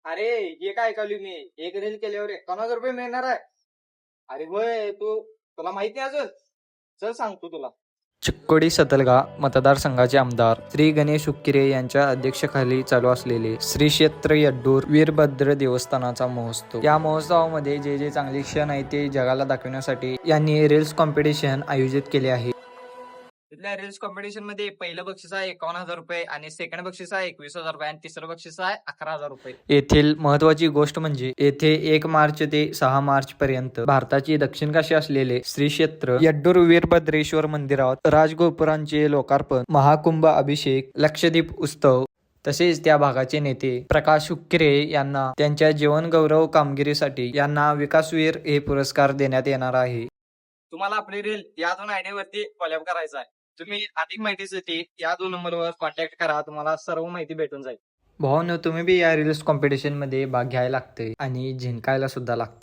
अरे हे काय ऐकवली मी एक रील केल्यावर 51,000 रुपये मिळणार आहे. अरे होय तुला माहिती आहे अजून. चल सांगतो तुला. चिक्कोडी सतलगा मतदारसंघाचे आमदार श्री गणेश उक्किरे यांच्या अध्यक्षतेखाली चालू असलेले श्री क्षेत्र यड्डूर वीरभद्र देवस्थानाचा महोत्सव. या महोत्सवामध्ये जे जे चांगले क्षण आहेत ते जगाला दाखवण्यासाठी यांनी रील्स कॉम्पिटिशन आयोजित केले आहे. तिथल्या रील्स कॉम्पिटिशन मध्ये पहिलं बक्षीस आहे 51,000 रुपये आणि सेकंड बक्षीस आहे 21,000 रुपये आणि तिसरं बक्षीस आहे 11,000 रुपये. येथील महत्वाची गोष्ट म्हणजे येथे 1 मार्च ते 6 मार्च पर्यंत भारताची दक्षिण काशी असलेले श्री क्षेत्र यड्डूर वीरभद्रेश्वर मंदिरात राजगोपुरांचे लोकार्पण, महाकुंभ अभिषेक, लक्षदीप उत्सव तसेच त्या भागाचे नेते प्रकाश हुक्केरे यांना त्यांच्या जीवनगौरव कामगिरीसाठी यांना विकासवीर हे पुरस्कार देण्यात येणार आहे. तुम्हाला आपली रील या 2 आयडी वरती फॉलोअप करायचा आहे. तुम्ही अधिक माहितीसाठी या 2 नंबरवर कॉन्टॅक्ट करा. तुम्हाला सर्व माहिती भेटून जाईल. भावांनो, तुम्ही बी या रील्स कॉम्पिटिशन मध्ये भाग घ्यायला लागते आणि जिंकायला सुद्धा लागते.